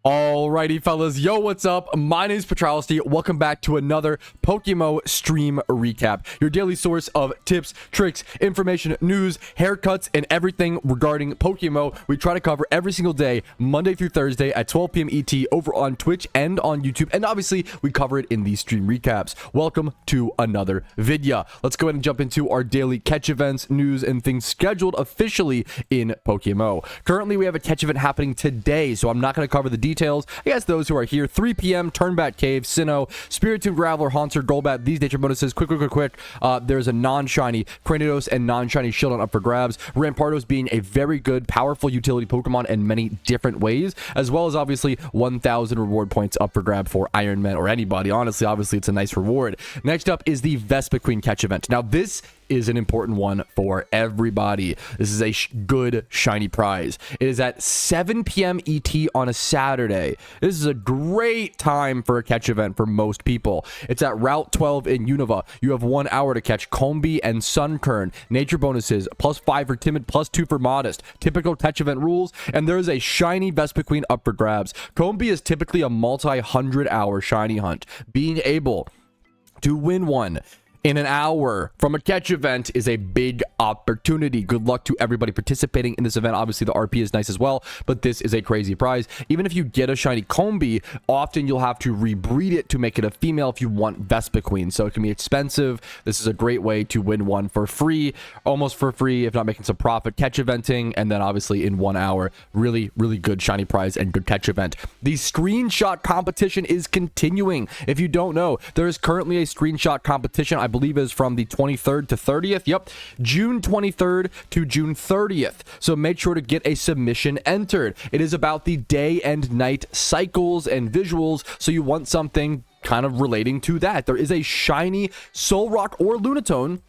Alrighty, fellas. Yo, what's up? My name is Patrouski. Welcome back to another PokeMMO stream recap. Your daily source of tips, tricks, information, news, haircuts, and everything regarding PokeMMO. We try to cover every single day, Monday through Thursday at 12 p.m. ET over on Twitch and on YouTube. And obviously, we cover it in these stream recaps. Welcome to another video. Let's go ahead and jump into our daily catch events, news, and things scheduled officially in PokeMMO. Currently, we have a catch event happening today, so I'm not going to cover the details. I guess those who are here, 3 p.m. Turnbat Cave, Sinnoh, Spiritomb Graveler, Haunter, Golbat, these nature bonuses. Quick. There's a non-shiny Cranidos and non-shiny Shieldon up for grabs. Rampardos being a very good, powerful utility Pokemon in many different ways, as well as obviously 1,000 reward points up for grab for Iron Man or anybody. Honestly, obviously, it's a nice reward. Next up is the Vespiquen catch event. Now, this is an important one for everybody. This is a good shiny prize. It is at 7 p.m. ET on a Saturday. This is a great time for a catch event for most people. It's at Route 12 in Unova. You have 1 hour to catch Combee and Sunkern. Nature bonuses, +5 for Timid, +2 for Modest. Typical catch event rules, and there is a shiny Vespiquen up for grabs. Combee is typically a multi-100-hour shiny hunt. Being able to win one in an hour from a catch event is a big opportunity. Good luck to everybody participating in this event. Obviously, the RP is nice as well, but this is a crazy prize. Even if you get a shiny Combee, often you'll have to rebreed it to make it a female if you want Vespiquen. So it can be expensive. This is a great way to win one for free, almost for free, if not making some profit catch eventing. And then obviously in 1 hour, really good shiny prize and good catch event. The screenshot competition is continuing. If you don't know, there is currently a screenshot competition. I believe is from the 23rd to 30th. Yep, June 23rd to June 30th. So make sure to get a submission entered. It is about the day and night cycles and visuals. So you want something kind of relating to that. There is a shiny Solrock or Lunatone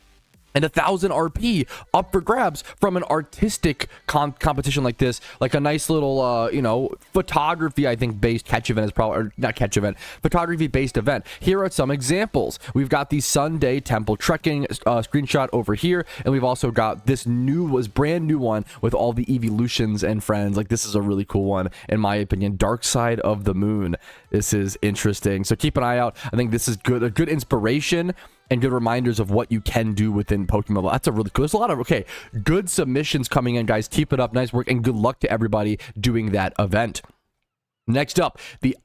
and 1,000 RP up for grabs from an artistic competition like this, like a nice little, photography, I think, based catch event is probably, or not catch event, photography based event. Here are some examples. We've got the Sunday Temple Trekking screenshot over here, and we've also got this brand new one with all the evolutions and friends. Like, this is a really cool one, in my opinion. Dark Side of the Moon. This is interesting. So keep an eye out. I think this is good, a good inspiration and good reminders of what you can do within Pokemon. That's a really cool. There's a lot of, good submissions coming in, guys. Keep it up. Nice work, and good luck to everybody doing that event. Next up, the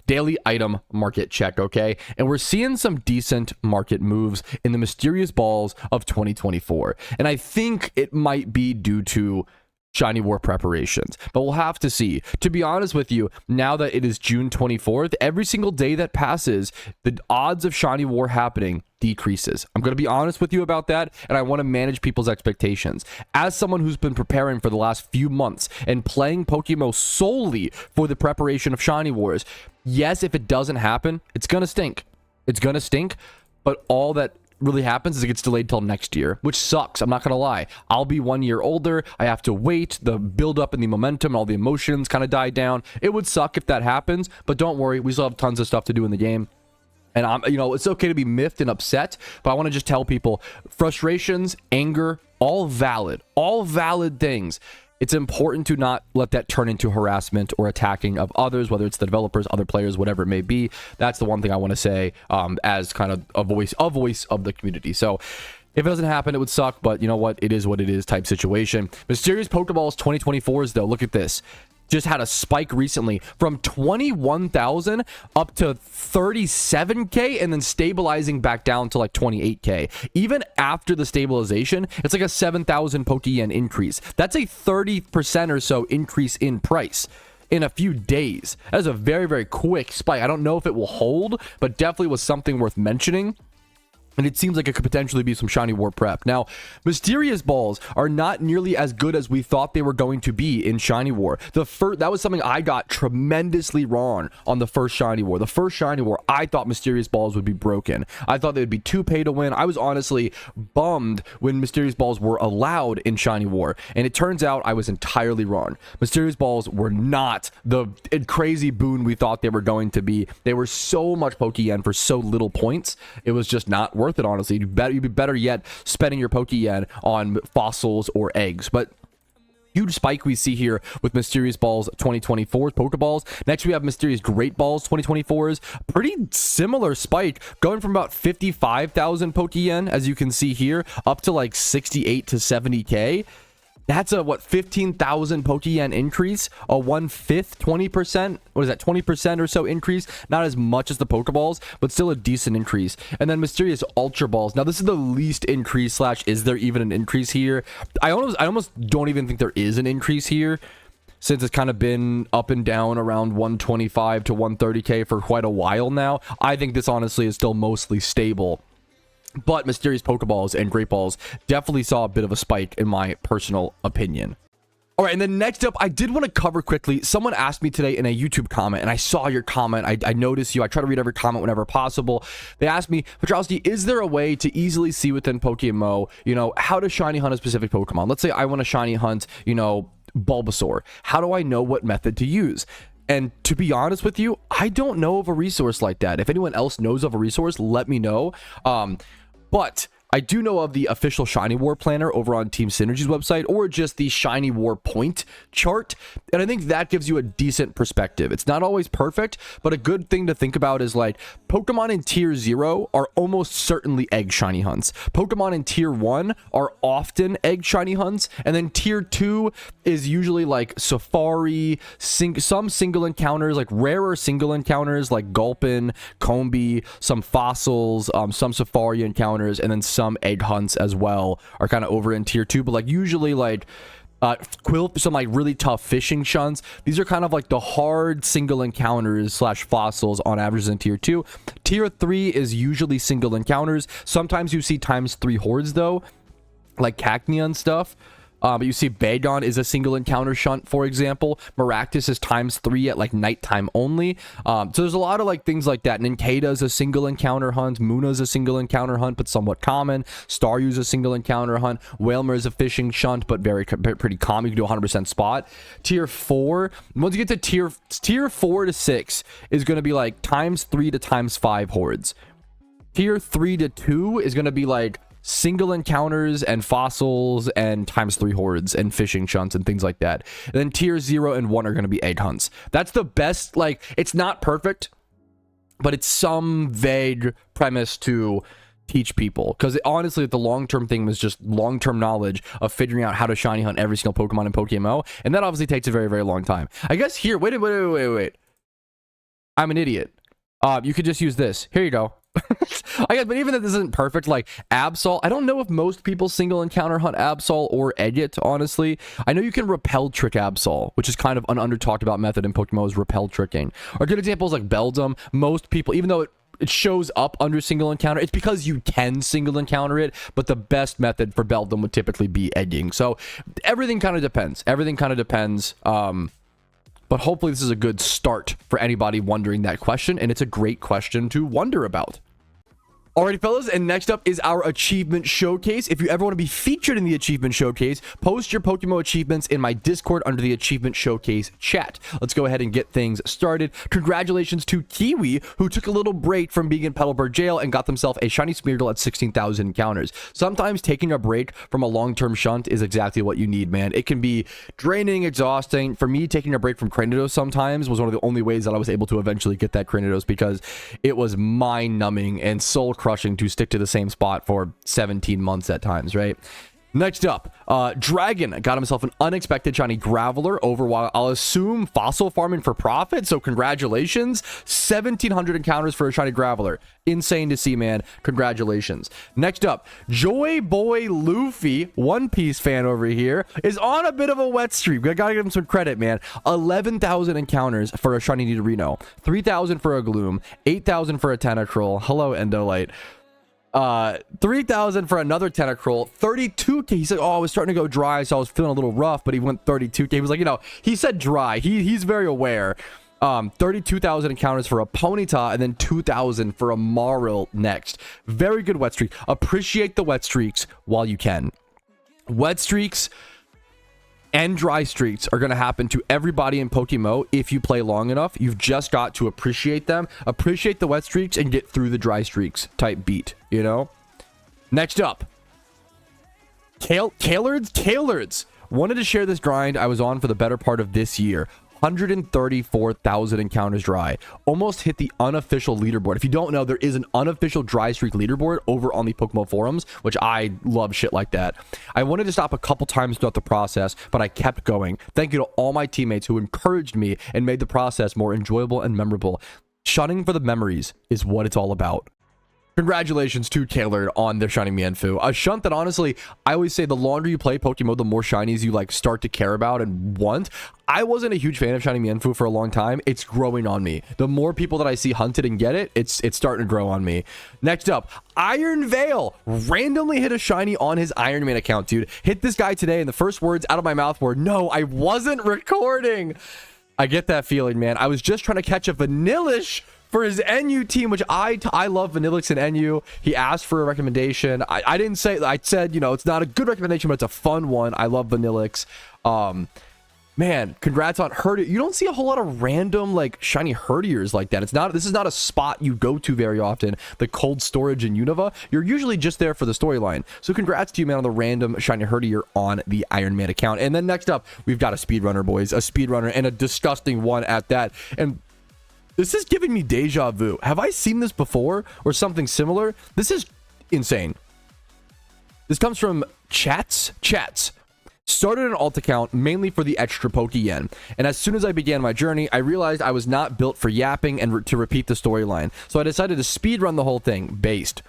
daily item market check, okay? And we're seeing some decent market moves in the mysterious balls of 2024. And I think it might be due to Shiny War preparations, but we'll have to see. To be honest with you, now that it is June 24th, every single day that passes, the odds of Shiny War happening decreases. I'm going to be honest with you about that, and I want to manage people's expectations. As someone who's been preparing for the last few months and playing PokeMMO solely for the preparation of Shiny Wars, yes, if it doesn't happen, it's going to stink. It's going to stink, but all that really happens is it gets delayed till next year, which sucks. I'm not gonna lie. I'll be 1 year older. I have to wait. The build up and the momentum and all the emotions kind of die down. It would suck if that happens, but don't worry. We still have tons of stuff to do in the game. And it's okay to be miffed and upset, but I want to just tell people frustrations, anger, all valid things. It's important to not let that turn into harassment or attacking of others, whether it's the developers, other players, whatever it may be. That's the one thing I want to say as kind of a voice of the community. So if it doesn't happen, it would suck, but you know what? It is what it is type situation. Mysterious Pokeballs 2024s, though, look at this. Just had a spike recently from 21,000 up to 37k and then stabilizing back down to like 28k. Even after the stabilization, it's like a 7,000 Pokeyen increase. That's a 30% or so increase in price in a few days. That is a very quick spike. I don't know if it will hold, but definitely was something worth mentioning. And it seems like it could potentially be some Shiny War prep. Now, Mysterious Balls are not nearly as good as we thought they were going to be in Shiny War. That was something I got tremendously wrong on the first Shiny War. The first Shiny War, I thought Mysterious Balls would be broken. I thought they would be too pay to win. I was honestly bummed when Mysterious Balls were allowed in Shiny War. And it turns out I was entirely wrong. Mysterious Balls were not the crazy boon we thought they were going to be. They were so much Pokeyen for so little points. It was just not worth it, honestly. You'd be better yet spending your Pokeyen on fossils or eggs. But huge spike we see here with Mysterious Balls 2024 Pokeballs. Next, we have Mysterious Great Balls 2024s. Pretty similar spike, going from about 55,000 Pokeyen, as you can see here, up to like 68 to 70k. That's a, what, 15,000 Pokeyen increase, a 1/5, 20%, what is that, 20% or so increase? Not as much as the Pokeballs, but still a decent increase. And then Mysterious Ultra Balls. Now, this is the least increase slash, is there even an increase here? I almost don't even think there is an increase here, since it's kind of been up and down around 125 to 130k for quite a while now. I think this honestly is still mostly stable. But Mysterious Pokeballs and Great Balls definitely saw a bit of a spike, in my personal opinion. All right, and then next up, I did want to cover quickly. Someone asked me today in a YouTube comment, and I saw your comment. I noticed you. I try to read every comment whenever possible. They asked me, Patrouski, is there a way to easily see within PokeMMO, you know, how to shiny hunt a specific Pokemon? Let's say I want to shiny hunt, you know, Bulbasaur. How do I know what method to use? And to be honest with you, I don't know of a resource like that. If anyone else knows of a resource, let me know. But I do know of the official Shiny War planner over on Team Synergy's website, or just the Shiny War point chart. And I think that gives you a decent perspective. It's not always perfect, but a good thing to think about is like Pokemon in tier 0 are almost certainly egg shiny hunts. Pokemon in tier 1 are often egg shiny hunts. And then tier 2 is usually like Safari, some single encounters, like rarer single encounters like Gulpin, Combee, some fossils, some Safari encounters, and then some egg hunts as well are kind of over in tier 2. But like usually like some like really tough fishing shunts, these are kind of like the hard single encounters slash fossils on average in tier 2. Tier 3 is usually single encounters. Sometimes you see ×3 hordes though, like Cacnea and stuff. But you see Bagon is a single encounter shunt, for example. Maractus is ×3 at like nighttime only. So there's a lot of like things like that. Nincada is a single encounter hunt. Muna is a single encounter hunt, but somewhat common. Staryu is a single encounter hunt. Whalmer is a fishing shunt, but pretty common. You can do 100% spot. Tier 4, once you get to tier 4 to 6 is going to be like ×3 to ×5 hordes. Tier 3 to 2 is going to be like single encounters and fossils and ×3 hordes and fishing shunts and things like that. And then tier 0 and 1 are going to be egg hunts. That's the best. Like, it's not perfect, but it's some vague premise to teach people, because honestly the long-term thing was just long-term knowledge of figuring out how to shiny hunt every single Pokemon in PokeMMO, and that obviously takes a very, very long time. I guess here, wait, I'm an idiot. You could just use this. Here you go. I guess, but even if this isn't perfect, like Absol, I don't know if most people single encounter hunt Absol or egg it, honestly. I know you can repel trick Absol, which is kind of an under talked about method in PokeMMO, is repel tricking. Or good examples like Beldum. Most people, even though it shows up under single encounter, it's because you can single encounter it, but the best method for Beldum would typically be egging. So everything kind of depends. But hopefully this is a good start for anybody wondering that question, and it's a great question to wonder about. Alrighty, fellas, and next up is our achievement showcase. If you ever want to be featured in the achievement showcase, post your PokeMMO achievements in my Discord under the achievement showcase chat. Let's go ahead and get things started. Congratulations to Kiwi, who took a little break from being in Petalburg jail and got themselves a shiny Smeargle at 16,000 encounters. Sometimes taking a break from a long-term shunt is exactly what you need, man. It can be draining, exhausting. For me, taking a break from Cranidos sometimes was one of the only ways that I was able to eventually get that Cranidos, because it was mind-numbing and soul-crushing to stick to the same spot for 17 months at times, right? Next up, Dragon got himself an unexpected shiny Graveler over, while I'll assume fossil farming for profit. So congratulations, 1,700 encounters for a shiny Graveler. Insane to see, man. Congratulations. Next up, Joy Boy Luffy, One Piece fan over here, is on a bit of a wet streak. I gotta give him some credit, man. 11,000 encounters for a shiny Nidorino, 3,000 for a Gloom, 8,000 for a Tentacruel. Hello, Endolite. 3,000 for another Tentacruel, 32k. He said, oh, I was starting to go dry, so I was feeling a little rough, but he went 32k. He was like, you know, he said dry. He's very aware. 32,000 encounters for a Ponyta, and then 2,000 for a Maril next. Very good wet streak. Appreciate the wet streaks while you can. Wet streaks and dry streaks are going to happen to everybody in PokeMMO if you play long enough. You've just got to appreciate them. Appreciate the wet streaks and get through the dry streaks type beat, you know? Next up, Kalerds. Wanted to share this grind I was on for the better part of this year. 134,000 encounters dry. Almost hit the unofficial leaderboard. If you don't know, there is an unofficial dry streak leaderboard over on the PokeMMO forums, which I love shit like that. I wanted to stop a couple times throughout the process, but I kept going. Thank you to all my teammates who encouraged me and made the process more enjoyable and memorable. Shunning for the memories is what it's all about. Congratulations to Taylor on their Shining Mienfoo. A shunt that honestly, I always say the longer you play Pokemon, the more shinies you like start to care about and want. I wasn't a huge fan of Shining Mienfoo for a long time. It's growing on me. The more people that I see hunted and get it, it's starting to grow on me. Next up, Iron Veil randomly hit a shiny on his Iron Man account, dude. Hit this guy today and the first words out of my mouth were, "No, I wasn't recording." I get that feeling, man. I was just trying to catch a Vanillish for his NU team, which I love Vanillix and NU. He asked for a recommendation. I didn't say, I said, you know, it's not a good recommendation, but it's a fun one. I love Vanillix. Man, congrats on Herdier. You don't see a whole lot of random like shiny Herdiers like that. This is not a spot you go to very often. The cold storage in Unova, you're usually just there for the storyline. So congrats to you, man, on the random shiny Herdier on the Iron Man account. And then next up, we've got a speedrunner, boys, a speedrunner, and a disgusting one at that. And this is giving me deja vu. Have I seen this before or something similar? This is insane. This comes from Chats. Started an alt account mainly for the extra Pokeyen, and as soon as I began my journey, I realized I was not built for yapping and to repeat the storyline, so I decided to speedrun the whole thing, based.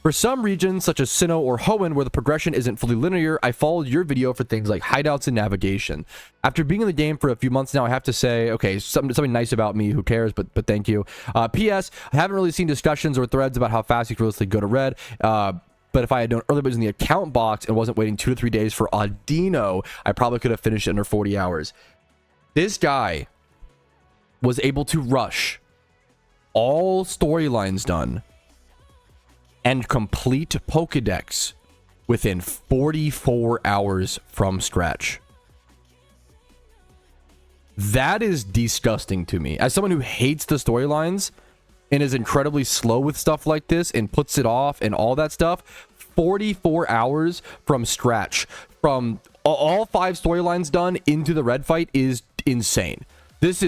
For some regions, such as Sinnoh or Hoenn, where the progression isn't fully linear, I followed your video for things like hideouts and navigation. After being in the game for a few months now, I have to say, okay, something nice about me, who cares, but thank you. P.S. I haven't really seen discussions or threads about how fast you can realistically go to red, but if I had known earlier it was in the account box and wasn't waiting 2 to 3 days for Audino, I probably could have finished it under 40 hours. This guy was able to rush all storylines done and complete Pokedex within 44 hours from scratch. That is disgusting to me. As someone who hates the storylines and is incredibly slow with stuff like this and puts it off and all that stuff, 44 hours from scratch, from all 5 storylines done into the red fight is insane. This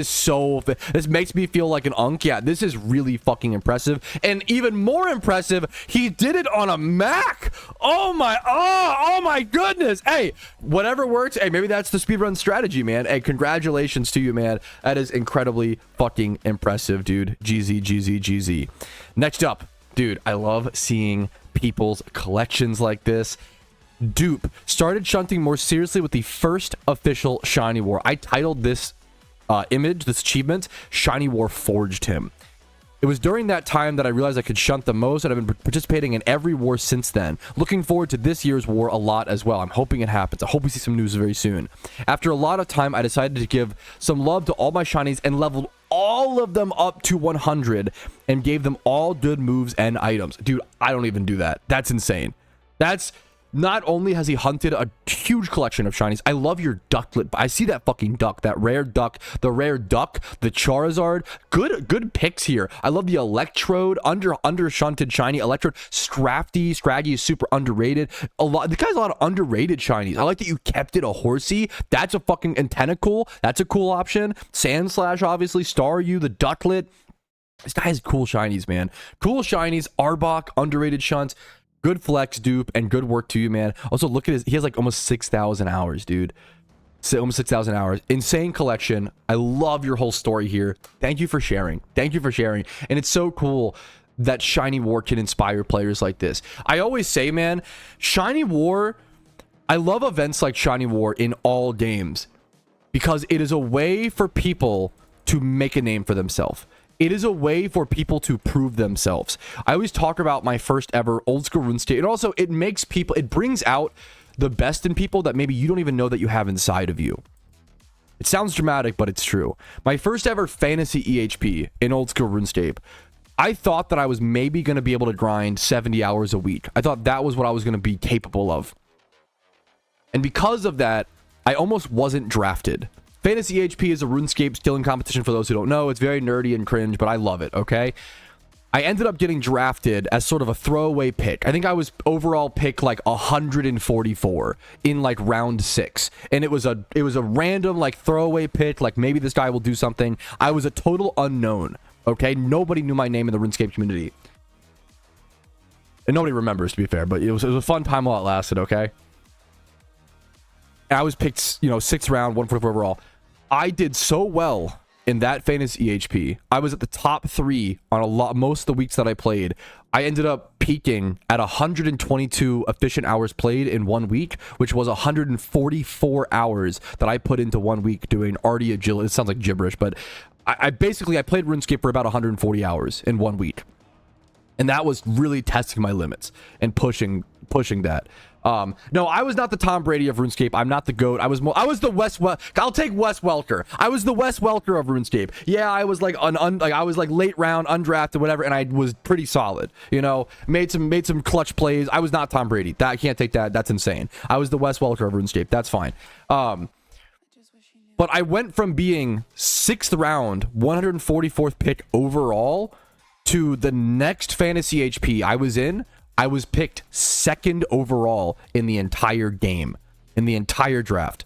makes me feel like an unk. Yeah, this is really fucking impressive. And even more impressive, he did it on a Mac. Oh my goodness. Hey, whatever works. Hey, maybe that's the speedrun strategy, man. Hey, congratulations to you, man. That is incredibly fucking impressive, dude. GZ. Next up, dude, I love seeing people's collections like this. Dupe started shunting more seriously with the first official Shiny War. I titled this this achievement, Shiny War Forged Him. It was during that time that I realized I could shunt the most, and I've been participating in every war since then. Looking forward to this year's war a lot as well. I'm hoping it happens. I hope we see some news very soon. After a lot of time, I decided to give some love to all my shinies and leveled all of them up to 100 and gave them all good moves and items. Dude, I don't even do that. That's insane. That's... Not only has he hunted a huge collection of shinies, I love your Ducklet. I see that fucking duck, that rare duck, the Charizard. Good picks here. I love the Electrode, under shunted shiny. Electrode, Scraggy is super underrated. The guy's a lot of underrated shinies. I like that you kept it a Horsey. That's a fucking Antennacool. That's a cool option. Sandslash, obviously. Staryu, the Ducklet. This guy has cool shinies, man. Cool shinies. Arbok, underrated shunts. Good flex, Dupe, and good work to you, man. Also, look at he has like almost 6,000 hours, dude. Almost 6,000 hours. Insane collection. I love your whole story here. Thank you for sharing. And it's so cool that Shiny War can inspire players like this. I always say, man, Shiny War, I love events like Shiny War in all games because it is a way for people to make a name for themselves. It is a way for people to prove themselves. I always talk about my first ever old school RuneScape. And also, it brings out the best in people that maybe you don't even know that you have inside of you. It sounds dramatic, but it's true. My first ever fantasy EHP in old school RuneScape, I thought that I was maybe going to be able to grind 70 hours a week. I thought that was what I was going to be capable of. And because of that, I almost wasn't drafted. Fantasy HP is a RuneScape skilling competition for those who don't know. It's very nerdy and cringe, but I love it, okay? I ended up getting drafted as sort of a throwaway pick. I think I was overall pick like 144 in like round 6. And it was a random like throwaway pick, like maybe this guy will do something. I was a total unknown, okay? Nobody knew my name in the RuneScape community. And nobody remembers, to be fair, but it was a fun time while it lasted, okay? And I was picked, you know, 6th round, 144 overall. I did so well in that fantasy EHP. I was at the top 3 on most of the weeks that I played. I ended up peaking at 122 efficient hours played in 1 week, which was 144 hours that I put into 1 week doing arty agility. It sounds like gibberish, but I basically played RuneScape for about 140 hours in 1 week. And that was really testing my limits and pushing that. No, I was not the Tom Brady of RuneScape. I'm not the GOAT. I was the I'll take Wes Welker. I was the Wes Welker of RuneScape. Yeah, I was like I was like late round, undrafted, whatever, and I was pretty solid. You know, made some clutch plays. I was not Tom Brady. I can't take that. That's insane. I was the Wes Welker of RuneScape. That's fine. But I went from being 6th round, 144th pick overall to the next fantasy HP I was in. I was picked 2nd overall in the entire game, in the entire draft.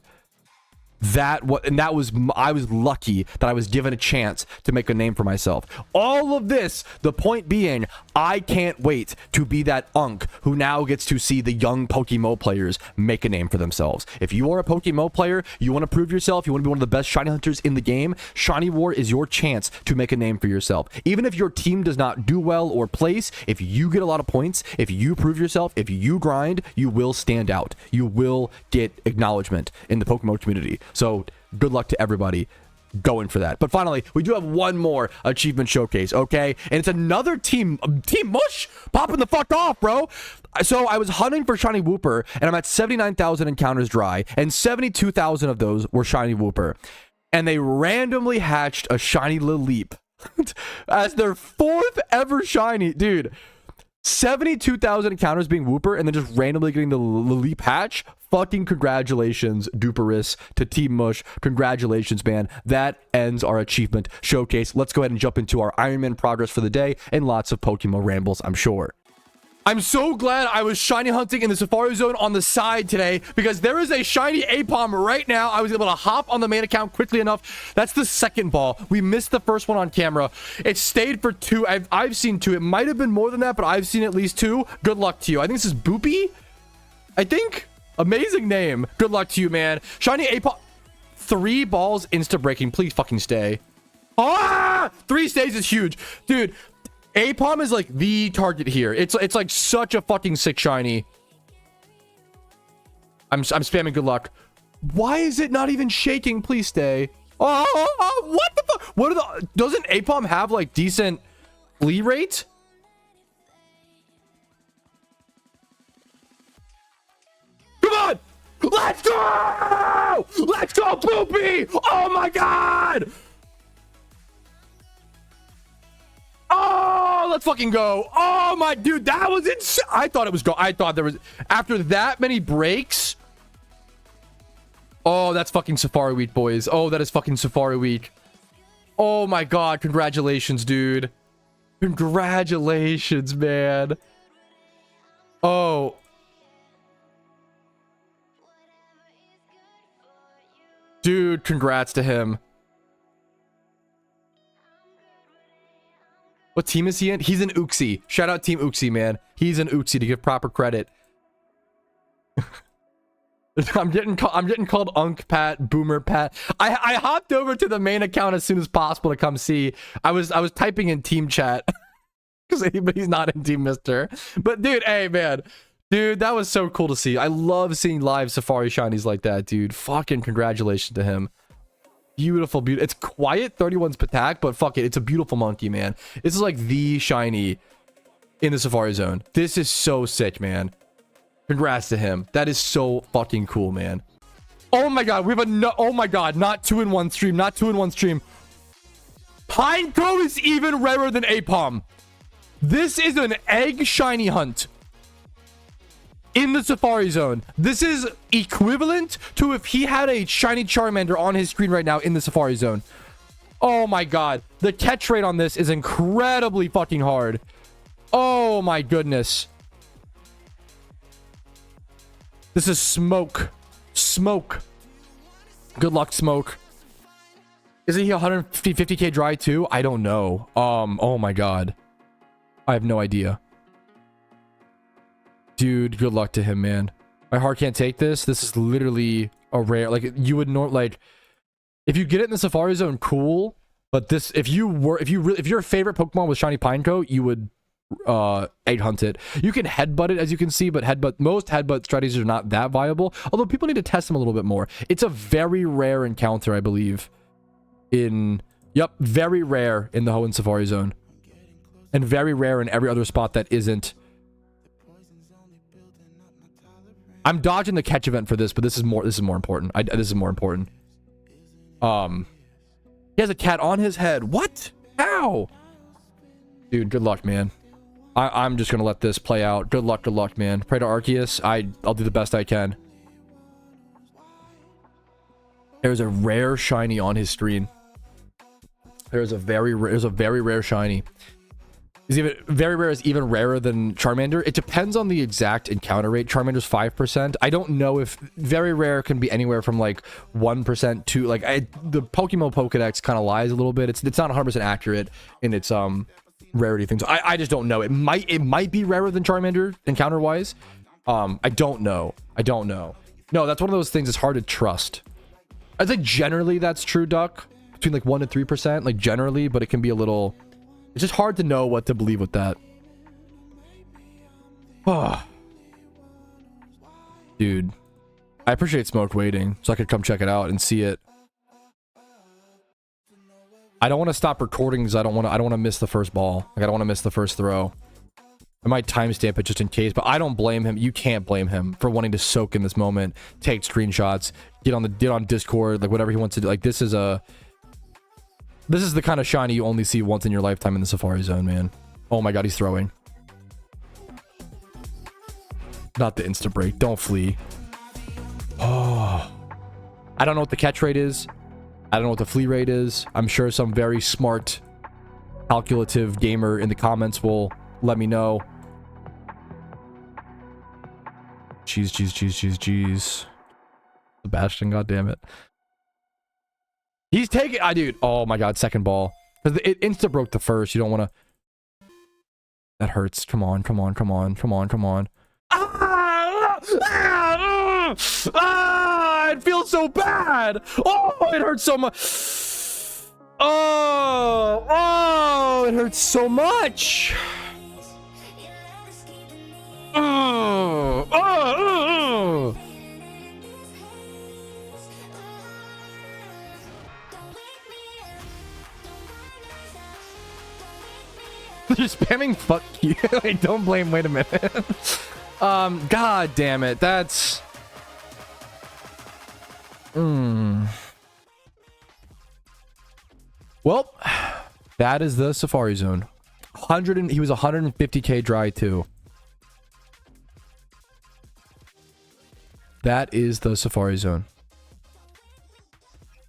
I was lucky that I was given a chance to make a name for myself. All of this, the point being, I can't wait to be that unk who now gets to see the young PokeMMO players make a name for themselves. If you are a PokeMMO player, you want to prove yourself, you want to be one of the best shiny hunters in the game, Shiny War is your chance to make a name for yourself. Even if your team does not do well or place, if you get a lot of points, if you prove yourself, if you grind, you will stand out. You will get acknowledgement in the PokeMMO community. So good luck to everybody going for that. But finally, we do have one more achievement showcase, okay? And it's another team mush popping the fuck off, bro. So I was hunting for Shiny Wooper, and I'm at 79,000 encounters dry, and 72,000 of those were Shiny Wooper. And they randomly hatched a Shiny Lilip as their 4th ever shiny. Dude, 72,000 encounters being Wooper and then just randomly getting the Lilip hatch. Fucking congratulations, Duperus, to Team Mush. Congratulations, man. That ends our achievement showcase. Let's go ahead and jump into our Iron Man progress for the day and lots of PokeMMO rambles, I'm sure. I'm so glad I was shiny hunting in the Safari Zone on the side today because there is a shiny Apom right now. I was able to hop on the main account quickly enough. That's the 2nd ball. We missed the 1st one on camera. It stayed for 2. I've seen 2. It might have been more than that, but I've seen at least 2. Good luck to you. I think this is Boopy. I think. Amazing name. Good luck to you, man. Shiny Apom. 3 balls insta breaking. Please fucking stay. Ah! 3 stays is huge. Dude. Apom is like the target here. It's like such a fucking sick shiny. I'm spamming good luck. Why is it not even shaking? Please stay. Oh, what the fuck? What are the... Doesn't Apom have like decent flee rate? Come on! Let's go! Let's go, Poopy! Oh my god! Oh, let's fucking go. Oh my dude, that was insane. I thought it was I thought there was after that many breaks. Oh, that's fucking Safari Week, boys. Oh, that is fucking Safari Week. Oh my god, congratulations, dude. Congratulations, man. Oh. Dude, congrats to him. What team is he in? He's in Uxie. Shout out Team Uxie, man. He's in Uxie to give proper credit. I'm getting called Unk Pat, Boomer Pat. I hopped over to the main account as soon as possible to come see. I was typing in team chat because he's not in Team Mister. But dude, hey man, dude, that was so cool to see. I love seeing live Safari shinies like that, dude. Fucking congratulations to him. Beautiful, beautiful. It's quiet 31's attack, but fuck it, it's a beautiful monkey, man. This is like the shiny in the Safari Zone. This is so sick, man. Congrats to him. That is so fucking cool, man. Oh my god, we have a oh my god, not 2-in-1 stream, not 2-in-1 stream. Pineco is even rarer than Apom. This is an egg shiny hunt in the Safari Zone. This is equivalent to if he had a shiny Charmander on his screen right now in the Safari Zone. Oh my god. The catch rate on this is incredibly fucking hard. Oh my goodness. This is smoke. Smoke. Good luck, smoke. Isn't he 150k dry too? I don't know. Oh my god. I have no idea. Dude, good luck to him, man. My heart can't take this. This is literally a rare, like, you would know, like, if you get it in the Safari Zone, cool. But this, if your favorite Pokemon was Shiny Pinecoat, you would 8-hunt it. You can headbutt it, as you can see, but most headbutt strategies are not that viable. Although people need to test them a little bit more. It's a very rare encounter, I believe. Yep, very rare in the Hoenn Safari Zone. And very rare in every other spot that isn't. I'm dodging the catch event for this, but this is more important. This is more important. He has a cat on his head. What? How? Dude, good luck, man. I'm just gonna let this play out. Good luck, man. Pray to Arceus. I'll do the best I can. There's a rare shiny on his screen. There's a very rare shiny. Very rare is even rarer than Charmander. It depends on the exact encounter rate. Charmander's 5%. I don't know if very rare can be anywhere from like 1% to like the PokeMMO Pokedex kind of lies a little bit. It's not 100% accurate in its rarity things. I just don't know. It might be rarer than Charmander encounter wise. I don't know. No, that's one of those things it's hard to trust. I think generally that's true, Duck. Between like 1 and 3%, like generally, but it can be a little. It's just hard to know what to believe with that. Oh. Dude. I appreciate Smoke waiting so I could come check it out and see it. I don't want to stop recording because I don't want to miss the first ball. Like I don't want to miss the first throw. I might timestamp it just in case, but I don't blame him. You can't blame him for wanting to soak in this moment, take screenshots, get on Discord, like whatever he wants to do. Like this is the kind of shiny you only see once in your lifetime in the Safari Zone, man. Oh my god, he's throwing. Not the insta break. Don't flee. Oh. I don't know what the catch rate is. I don't know what the flee rate is. I'm sure some very smart, calculative gamer in the comments will let me know. Jeez. Sebastian, goddammit. He's taking... dude. Oh my god, second ball. Because it insta broke the first. You don't want to... That hurts. Come on. It feels so bad. Oh, it hurts so much. Oh, it hurts so much. You're spamming fuck you. Wait, don't blame. Wait a minute. God damn it. That's... Well, that is the Safari Zone. He was 150k dry too. That is the Safari Zone.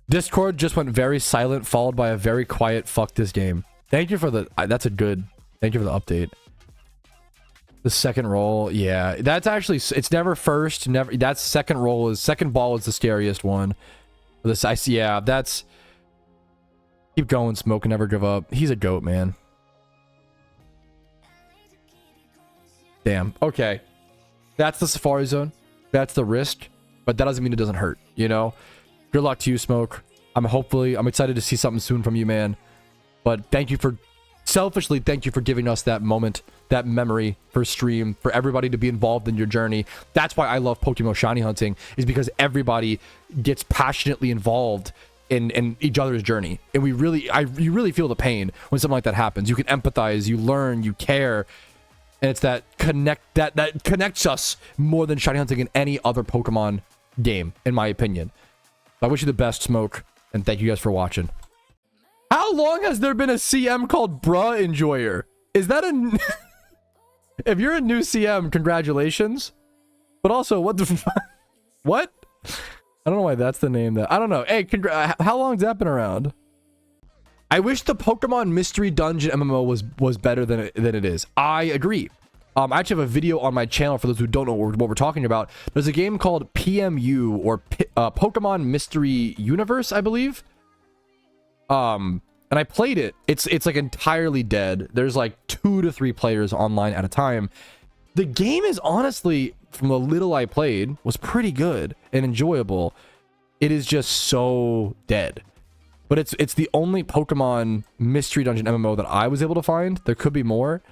Discord just went very silent, followed by a very quiet fuck this game. Thank you for the... that's a good... Thank you for the update. The second roll, yeah. That's actually... It's never first. Never... That's second roll is... Second ball is the scariest one. This... yeah, that's... Keep going, Smoke, and never give up. He's a goat, man. Damn. Okay. That's the Safari Zone. That's the risk. But that doesn't mean it doesn't hurt, you know? Good luck to you, Smoke. I'm excited to see something soon from you, man. But thank you for... Selfishly, thank you for giving us that moment, that memory for stream, for everybody to be involved in your journey. That's why I love PokeMMO shiny hunting, is because everybody gets passionately involved in each other's journey. And you really feel the pain when something like that happens. You can empathize, you learn, you care. And it's that connects us more than shiny hunting in any other Pokemon game, in my opinion. I wish you the best, Smoke, and thank you guys for watching. How long has there been a CM called Bruh Enjoyer? Is that a... If you're a new CM, congratulations. But also, what the... What? I don't know why that's the name that... I don't know. Hey, how long's that been around? I wish the Pokemon Mystery Dungeon MMO was better than it is. I agree. I actually have a video on my channel for those who don't know what we're talking about. There's a game called PMU, or Pokemon Mystery Universe, I believe. And I played it. It's like entirely dead. There's like 2 to 3 players online at a time. The game is honestly, from the little I played, was pretty good and enjoyable. It is just so dead. But it's the only Pokemon Mystery Dungeon MMO that I was able to find. There could be more.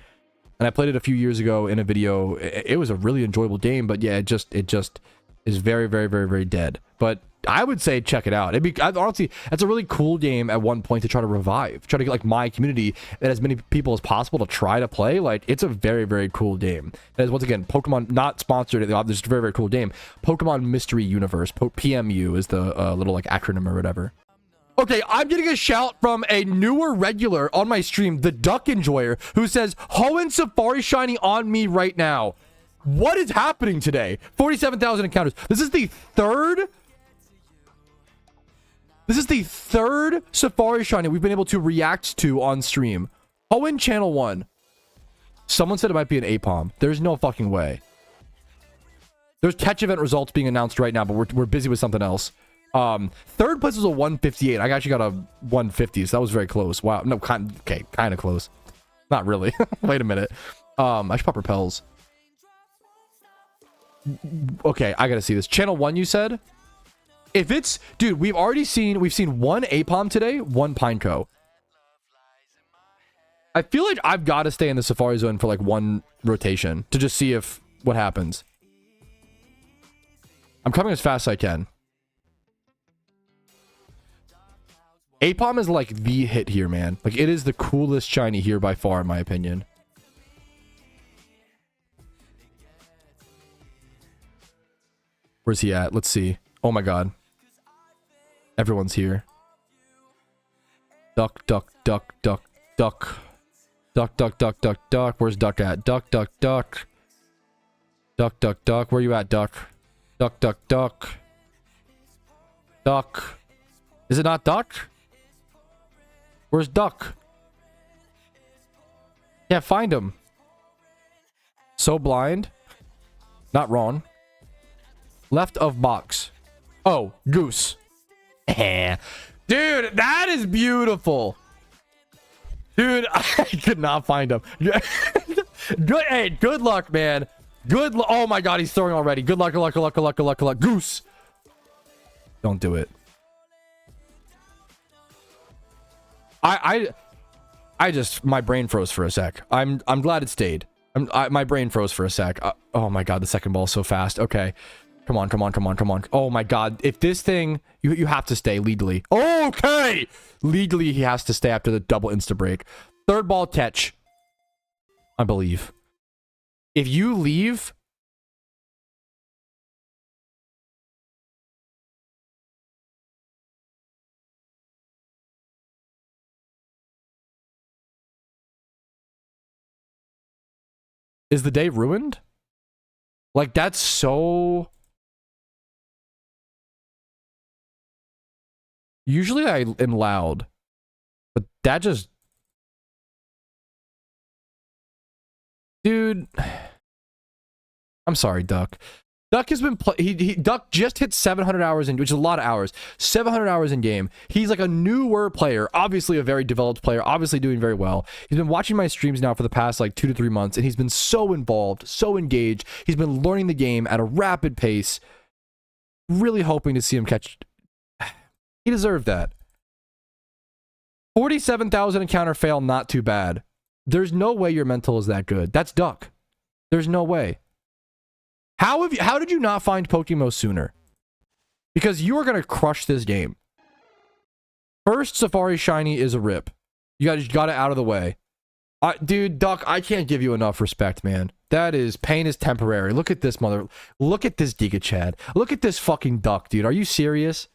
And I played it a few years ago in a video. It was a really enjoyable game, but yeah, it just is very, very, very, very dead. But I would say check it out. Honestly, that's a really cool game at one point to try to revive. Try to get like my community and as many people as possible to try to play. Like, it's a very, very cool game. That is, once again, Pokemon, not sponsored. It's just a very, very cool game. Pokemon Mystery Universe. PMU is the little like acronym or whatever. Okay, I'm getting a shout from a newer regular on my stream, the Duck Enjoyer, who says, Hoenn Safari Shiny on me right now. What is happening today? 47,000 encounters. This is the third Safari Shiny we've been able to react to on stream. Hoenn Channel 1. Someone said it might be an Apom. There's no fucking way. There's catch event results being announced right now, but we're busy with something else. Third place was a 158. I actually got a 150, so that was very close. Wow. No, kind of close. Not really. Wait a minute. I should pop repels. Okay, I gotta see this. Channel 1, you said? If it's... Dude, we've seen one Apom today, one Pineco. I feel like I've got to stay in the Safari Zone for like one rotation to just see what happens. I'm coming as fast as I can. Apom is like the hit here, man. Like, it is the coolest shiny here by far, in my opinion. Where's he at? Let's see. Oh my god. Everyone's here. Duck, duck, duck, duck, duck. Duck, duck, duck, duck, duck. Where's Duck at? Duck, duck, duck. Duck, duck, duck. Where you at, Duck? Duck, duck, duck. Duck. Is it not Duck? Where's Duck? Can't find him. So blind. Not wrong. Left of box. Oh, Goose. Dude, that is beautiful. Dude, I could not find him. Good, hey, good luck, man. Oh my god, he's throwing already. Good luck, good luck, good luck, good luck, good luck, good luck. Goose. Don't do it. I just, my brain froze for a sec. I'm glad it stayed. My brain froze for a sec. Oh my god, the second ball is so fast. Okay. Come on, come on, come on, come on. Oh my god. If this thing, you have to stay legally. Okay! Legally, he has to stay after the double insta break. Third ball catch. I believe. If you leave... Is the day ruined? Like, that's so... Usually I am loud, but that just... Dude... I'm sorry, Duck. Duck has been Duck just hit 700 hours in, which is a lot of hours. 700 hours in game. He's like a newer player, obviously a very developed player, obviously doing very well. He's been watching my streams now for the past like 2 to 3 months, and he's been so involved, so engaged. He's been learning the game at a rapid pace. Really hoping to see him catch... He deserved that. 47,000 encounter fail, not too bad. There's no way your mental is that good. That's Duck. There's no way. How did you not find PokeMMO sooner? Because you are going to crush this game. First Safari Shiny is a rip. You got it out of the way. Dude, Duck, I can't give you enough respect, man. That is, pain is temporary. Look at this look at this Giga Chad. Look at this fucking Duck, dude. Are you serious?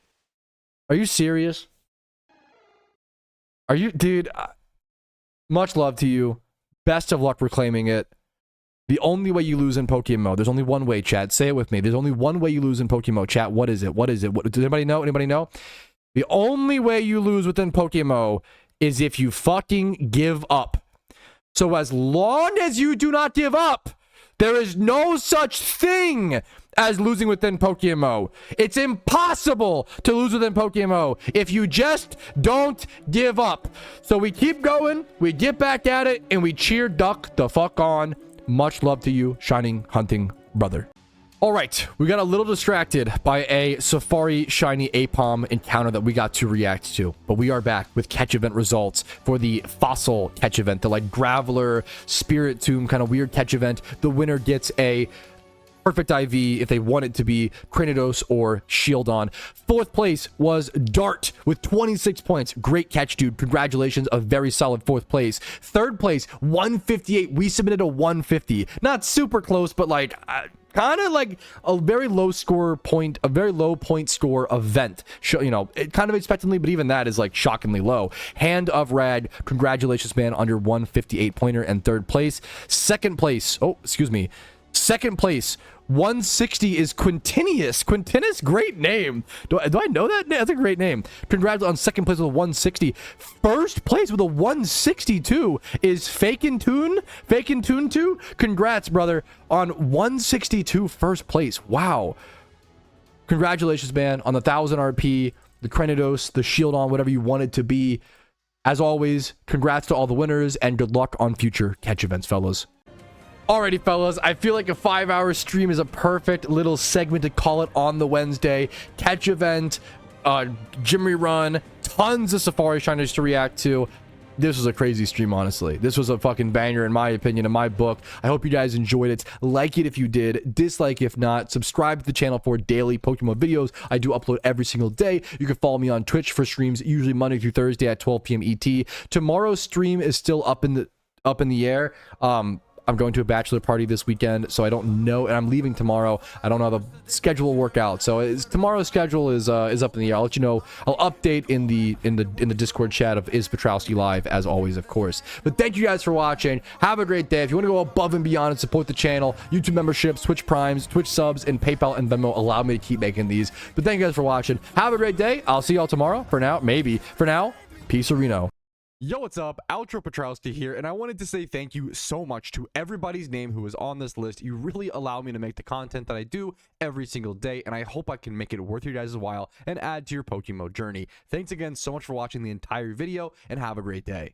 Are you serious? Are you, dude? Much love to you. Best of luck reclaiming it. The only way you lose in PokeMMO. There's only one way, chat. Say it with me. There's only one way you lose in PokeMMO. Chat, what is it? What is it? Does anybody know? Anybody know? The only way you lose within PokeMMO is if you fucking give up. So as long as you do not give up, there is no such thing as losing within PokeMMO. It's impossible to lose within PokeMMO if you just don't give up. So we keep going, we get back at it, and we cheer Duck the fuck on. Much love to you, Shining Hunting Brother. All right, we got a little distracted by a Safari Shiny Apom encounter that we got to react to, but we are back with catch event results for the Fossil catch event, the like Graveler, Spirit Tomb kind of weird catch event. The winner gets a perfect IV if they want it to be Cranidos or Shieldon. Fourth place was Dart with 26 points. Great catch, dude. Congratulations. A very solid fourth place. Third place, 158. We submitted a 150. Not super close, but like kind of like a very low point score event. You know, it kind of expectantly, but even that is like shockingly low. Hand of Rag. Congratulations, man, on your 158 pointer and third place. Second place. Second place, 160 is Quintinius. Quintinius, great name. Do I know that? That's a great name. Congrats on second place with a 160. First place with a 162 is Fakin Toon 2. Congrats, brother, on 162 first place. Wow. Congratulations, man, on the 1000 RP, the Cranidos, the Shieldon, whatever you want it to be. As always, congrats to all the winners and good luck on future catch events, fellas. Alrighty, fellas, I feel like a 5-hour stream is a perfect little segment to call it on the Wednesday. Catch event, gym rerun, tons of Safari Shiners to react to. This was a crazy stream, honestly. This was a fucking banger, in my opinion, in my book. I hope you guys enjoyed it. Like it if you did. Dislike if not. Subscribe to the channel for daily Pokemon videos. I do upload every single day. You can follow me on Twitch for streams, usually Monday through Thursday at 12 p.m. ET. Tomorrow's stream is still up in the air. I'm going to a bachelor party this weekend, so I don't know, and I'm leaving tomorrow. I don't know how the schedule will work out. So tomorrow's schedule is up in the air. I'll let you know. I'll update in the Discord chat of Is Patrouski Live, as always, of course. But thank you guys for watching. Have a great day. If you want to go above and beyond and support the channel, YouTube memberships, Twitch Primes, Twitch subs, and PayPal and Venmo allow me to keep making these. But thank you guys for watching. Have a great day. I'll see y'all tomorrow. For now, maybe. For now, peace, Reno. Yo, what's up? Outro Patrouski here, and I wanted to say thank you so much to everybody's name who is on this list. You really allow me to make the content that I do every single day, and I hope I can make it worth your guys' while and add to your PokeMMO journey. Thanks again so much for watching the entire video, and have a great day.